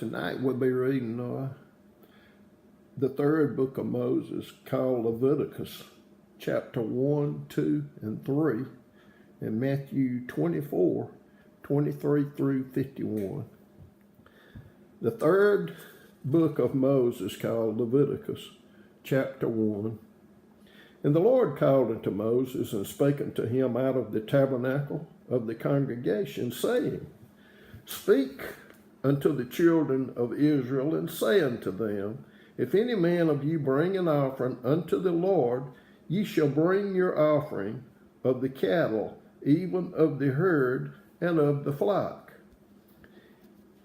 Tonight we'll be reading the third book of Moses, called Leviticus, chapter 1, 2, and 3, and Matthew 24, 23 through 51. The third book of Moses, called Leviticus, chapter 1. And the Lord called unto Moses and spake unto him out of the tabernacle of the congregation, saying, Speak unto the children of Israel, and say unto them, If any man of you bring an offering unto the Lord, ye shall bring your offering of the cattle, even of the herd, and of the flock.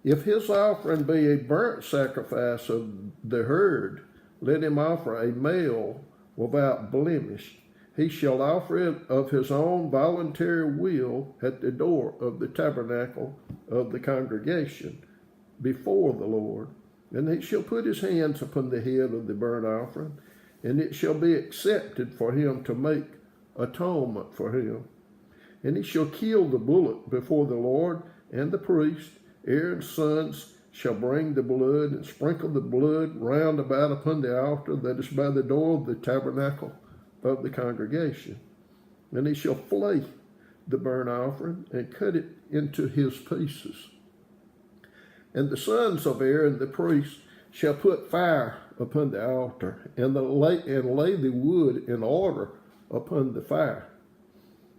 If his offering be a burnt sacrifice of the herd, let him offer a male without blemish. He shall offer it of his own voluntary will at the door of the tabernacle of the congregation before the Lord. And he shall put his hands upon the head of the burnt offering, and it shall be accepted for him to make atonement for him. And he shall kill the bullock before the Lord, and the priest, Aaron's sons, shall bring the blood and sprinkle the blood round about upon the altar that is by the door of the tabernacle of the congregation. And he shall flay the burnt offering and cut it into his pieces. And the sons of Aaron the priest shall put fire upon the altar, and lay the wood in order upon the fire.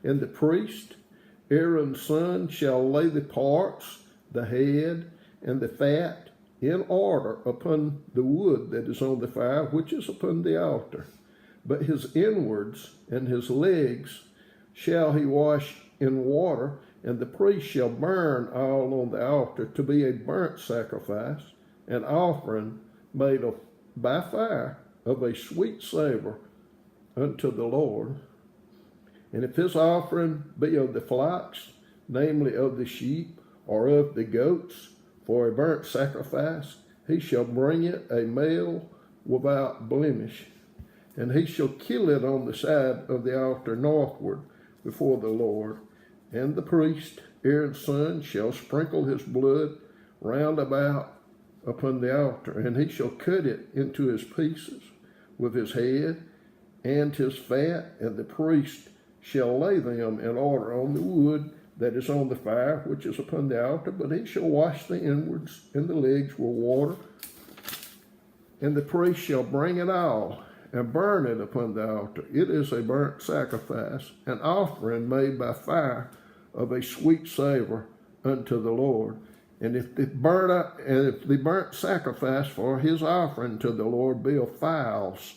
And the priest, Aaron's son, shall lay the parts, the head, and the fat in order upon the wood that is on the fire, which is upon the altar. But his inwards and his legs shall he wash in water, and the priest shall burn all on the altar to be a burnt sacrifice, an offering made by fire of a sweet savor unto the Lord. And if his offering be of the flocks, namely of the sheep, or of the goats, for a burnt sacrifice, he shall bring it a male without blemish. And he shall kill it on the side of the altar northward before the Lord. And the priest, Aaron's son, shall sprinkle his blood round about upon the altar, and he shall cut it into his pieces with his head and his fat, and the priest shall lay them in order on the wood that is on the fire, which is upon the altar. But he shall wash the inwards and the legs with water, and the priest shall bring it all and burn it upon the altar. It is a burnt sacrifice, an offering made by fire of a sweet savor unto the Lord. And if the burnt sacrifice for his offering to the Lord be of fowls,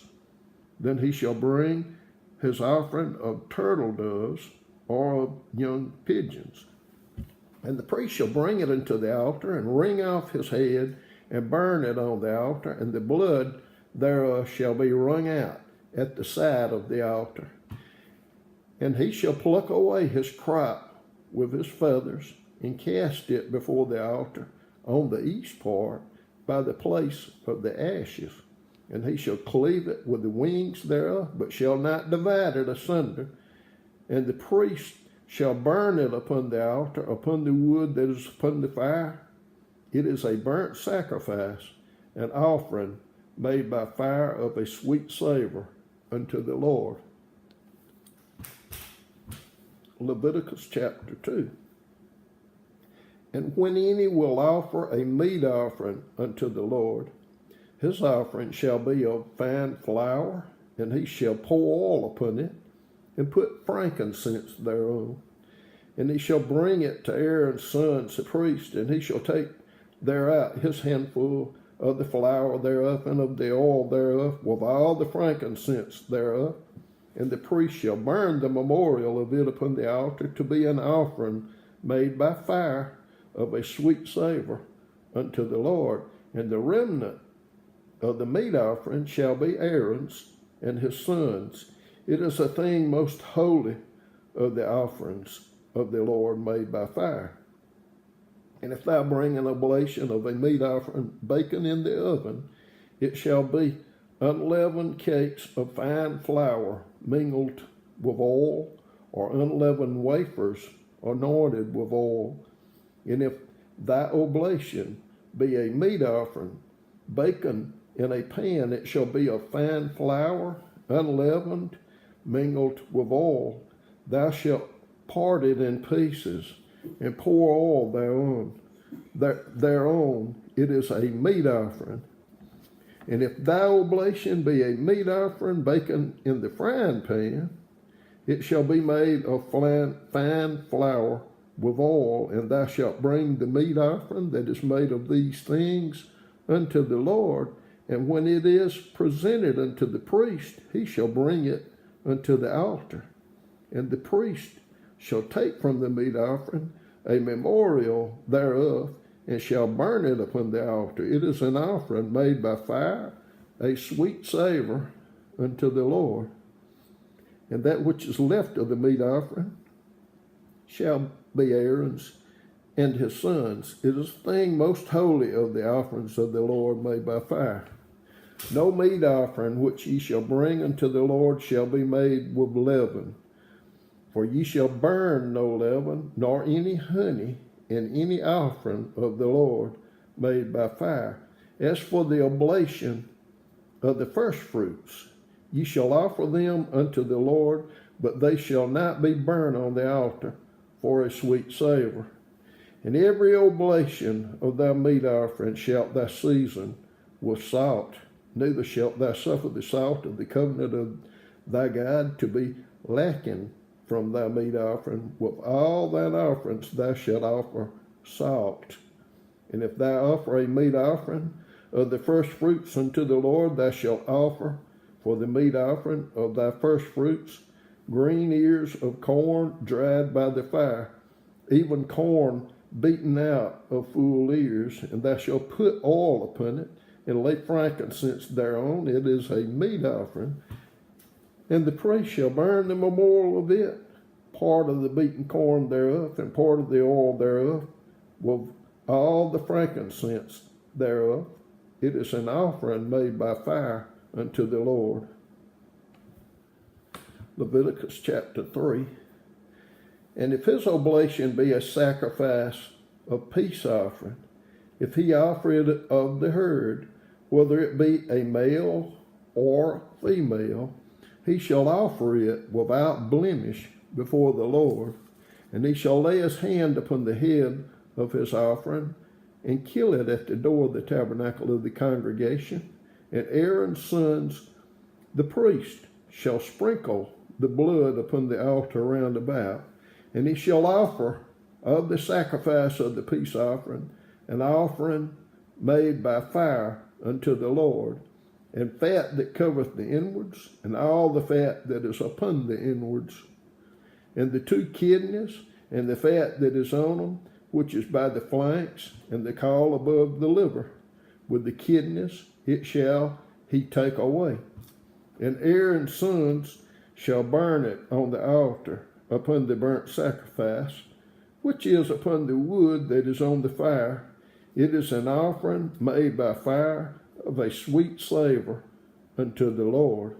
then he shall bring his offering of turtle doves or of young pigeons. And the priest shall bring it unto the altar, and wring off his head, and burn it on the altar, and the blood thereof shall be wrung out at the side of the altar. And he shall pluck away his crop with his feathers, and cast it before the altar on the east part by the place of the ashes. And he shall cleave it with the wings thereof, but shall not divide it asunder. And the priest shall burn it upon the altar, upon the wood that is upon the fire. It is a burnt sacrifice, an offering made by fire of a sweet savor unto the Lord. Leviticus chapter 2. And when any will offer a meat offering unto the Lord, his offering shall be of fine flour, and he shall pour oil upon it, and put frankincense thereon. And he shall bring it to Aaron's sons the priest, and he shall take thereout his handful of the flour thereof, and of the oil thereof, with all the frankincense thereof. And the priest shall burn the memorial of it upon the altar to be an offering made by fire of a sweet savor unto the Lord. And the remnant of the meat offering shall be Aaron's and his sons. It is a thing most holy of the offerings of the Lord made by fire. And if thou bring an oblation of a meat offering baken in the oven, it shall be unleavened cakes of fine flour mingled with oil, or unleavened wafers anointed with oil. And if thy oblation be a meat offering, baken in a pan, it shall be of fine flour, unleavened, mingled with oil. Thou shalt part it in pieces, and pour oil thereon. It is a meat offering. And if thy oblation be a meat offering baken in the frying pan, it shall be made of fine flour with oil, and thou shalt bring the meat offering that is made of these things unto the Lord. And when it is presented unto the priest, he shall bring it unto the altar. And the priest shall take from the meat offering a memorial thereof, and shall burn it upon the altar. It is an offering made by fire, a sweet savor unto the Lord. And that which is left of the meat offering shall be Aaron's and his sons. It is the thing most holy of the offerings of the Lord made by fire. No meat offering which ye shall bring unto the Lord shall be made with leaven. For ye shall burn no leaven, nor any honey in any offering of the Lord made by fire. As for the oblation of the first fruits, ye shall offer them unto the Lord, but they shall not be burned on the altar for a sweet savor. And every oblation of thy meat offering shalt thou season with salt. Neither shalt thou suffer the salt of the covenant of thy God to be lacking from thy meat offering. With all thine offerings thou shalt offer salt. And if thou offer a meat offering of the first fruits unto the Lord, thou shalt offer for the meat offering of thy first fruits green ears of corn dried by the fire, even corn beaten out of full ears. And thou shalt put oil upon it, and lay frankincense thereon. It is a meat offering. And the priest shall burn the memorial of it, part of the beaten corn thereof, and part of the oil thereof, with all the frankincense thereof. It is an offering made by fire unto the Lord. Leviticus chapter 3. And if his oblation be a sacrifice of peace offering, if he offer it of the herd, whether it be a male or female, he shall offer it without blemish before the Lord. And he shall lay his hand upon the head of his offering, and kill it at the door of the tabernacle of the congregation. And Aaron's sons, the priest, shall sprinkle the blood upon the altar round about. And he shall offer of the sacrifice of the peace offering an offering made by fire unto the Lord, and fat that covereth the inwards, and all the fat that is upon the inwards, and the 2 kidneys, and the fat that is on them, which is by the flanks, and the caul above the liver. With the kidneys it shall he take away. And Aaron's sons shall burn it on the altar upon the burnt sacrifice, which is upon the wood that is on the fire. It is an offering made by fire of a sweet savor unto the Lord.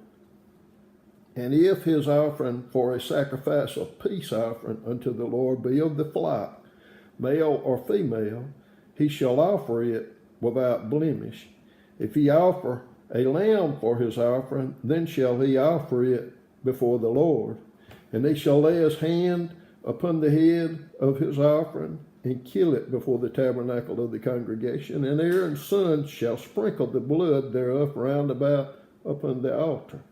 And if his offering for a sacrifice of peace offering unto the Lord be of the flock, male or female, he shall offer it without blemish. If he offer a lamb for his offering, then shall he offer it before the Lord. And he shall lay his hand upon the head of his offering, and kill it before the tabernacle of the congregation. And Aaron's sons shall sprinkle the blood thereof round about upon the altar.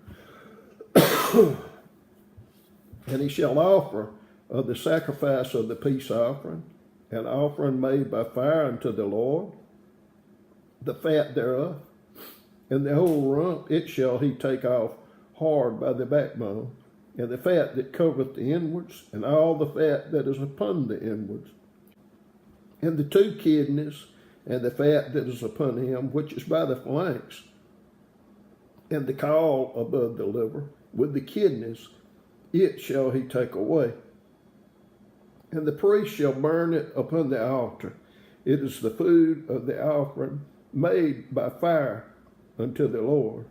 And he shall offer of the sacrifice of the peace offering an offering made by fire unto the Lord, the fat thereof, and the whole rump it shall he take off hard by the backbone, and the fat that covereth the inwards, and all the fat that is upon the inwards, and the 2 kidneys, and the fat that is upon him, which is by the flanks, and the caul above the liver. With the kidneys it shall he take away. And the priest shall burn it upon the altar. It is the food of the offering made by fire unto the Lord.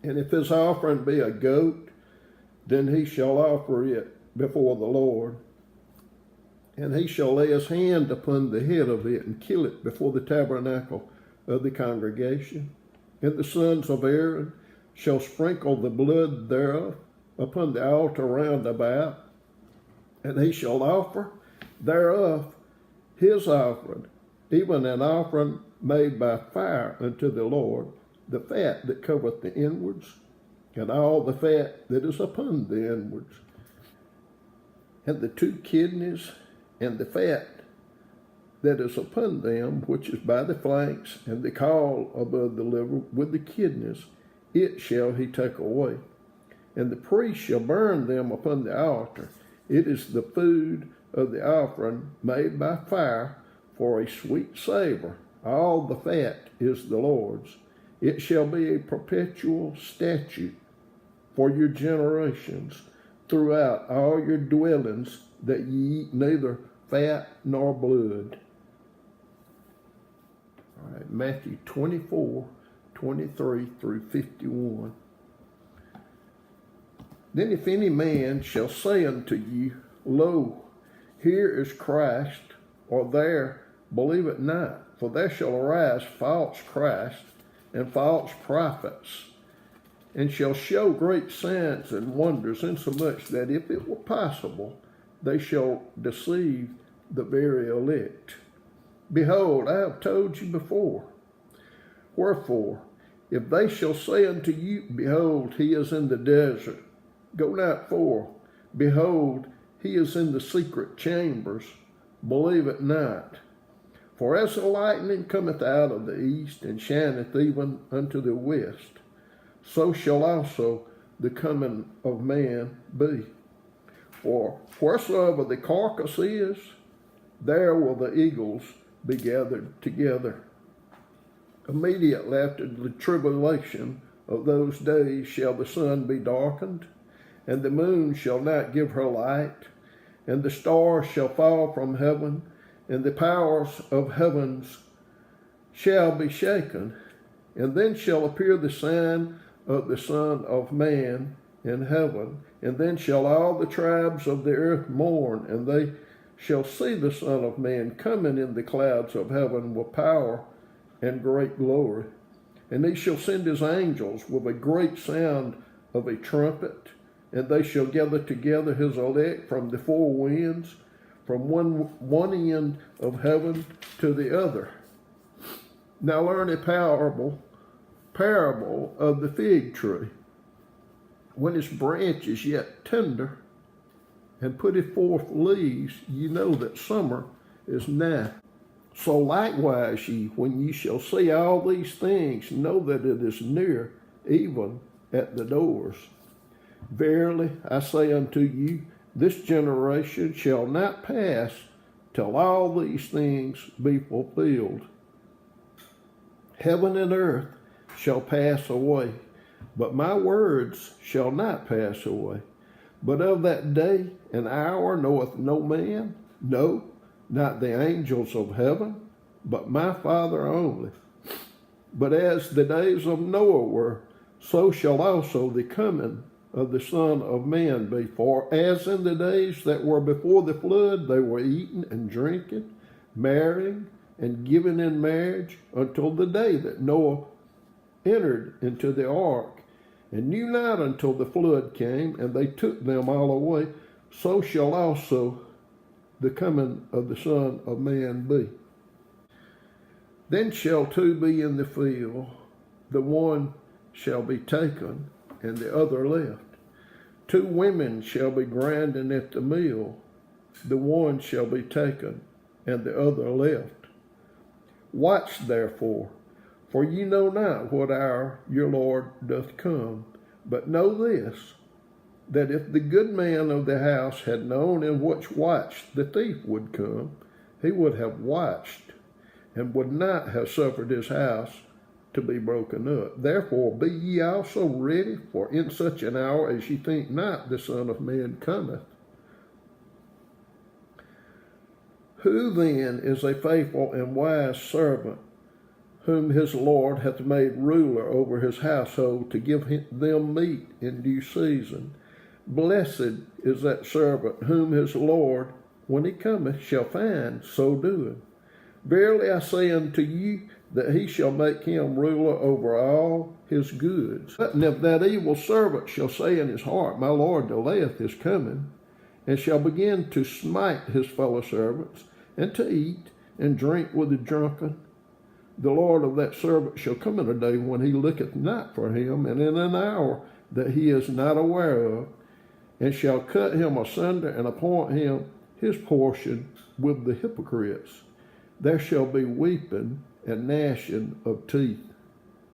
And if his offering be a goat, then he shall offer it before the Lord. And he shall lay his hand upon the head of it, and kill it before the tabernacle of the congregation. And the sons of Aaron shall sprinkle the blood thereof upon the altar round about, and he shall offer thereof his offering, even an offering made by fire unto the Lord, the fat that covereth the inwards, and all the fat that is upon the inwards, and the 2 kidneys, and the fat that is upon them, which is by the flanks, and the caul above the liver with the kidneys, it shall he take away. And the priest shall burn them upon the altar. It is the food of the offering made by fire for a sweet savor. All the fat is the Lord's. It shall be a perpetual statute for your generations throughout all your dwellings, that ye eat neither fat nor blood. All right, Matthew 24:23 through 51. Then if any man shall say unto you, Lo, here is Christ, or there, believe it not. For there shall arise false Christ and false prophets, and shall show great signs and wonders, insomuch that if it were possible, they shall deceive the very elect. Behold, I have told you before. Wherefore, if they shall say unto you, Behold, he is in the desert, go not forth. Behold, he is in the secret chambers, believe it not. For as the lightning cometh out of the east, and shineth even unto the west, so shall also the coming of man be. For wheresoever the carcass is, there will the eagles be gathered together. Immediately after the tribulation of those days shall the sun be darkened, and the moon shall not give her light, and the stars shall fall from heaven, and the powers of heavens shall be shaken. And then shall appear the sign of the Son of Man in heaven, and then shall all the tribes of the earth mourn, and they shall see the Son of Man coming in the clouds of heaven with power and great glory. And he shall send his angels with a great sound of a trumpet, and they shall gather together his elect from the 4 winds, from one end of heaven to the other. Now learn a parable of the fig tree. When its branch is yet tender, and putteth forth leaves, ye know that summer is nigh. So likewise ye, when ye shall see all these things, know that it is near, even at the doors. Verily I say unto you, this generation shall not pass till all these things be fulfilled. Heaven and earth shall pass away, but my words shall not pass away. But of that day and hour knoweth no man, no, not the angels of heaven, but my Father only. But as the days of Noah were, so shall also the coming of the Son of Man be. For as in the days that were before the flood, they were eating and drinking, marrying and giving in marriage, until the day that Noah entered into the ark, and knew not until the flood came, and they took them all away. So shall also the coming of the Son of Man be. Then shall 2 be in the field, the one shall be taken, and the other left. 2 women shall be grinding at the mill, the one shall be taken, and the other left. Watch therefore, for ye know not what hour your Lord doth come. But know this, that if the good man of the house had known in which watch the thief would come, he would have watched, and would not have suffered his house to be broken up. Therefore be ye also ready, for in such an hour as ye think not, the Son of Man cometh. Who then is a faithful and wise servant, whom his Lord hath made ruler over his household, to give them meat in due season? Blessed is that servant whom his Lord, when he cometh, shall find so doing. Verily I say unto you, that he shall make him ruler over all his goods. And if that evil servant shall say in his heart, My Lord delayeth his coming, and shall begin to smite his fellow servants, and to eat and drink with the drunken, the Lord of that servant shall come in a day when he looketh not for him, and in an hour that he is not aware of, and shall cut him asunder, and appoint him his portion with the hypocrites. There shall be weeping and gnashing of teeth.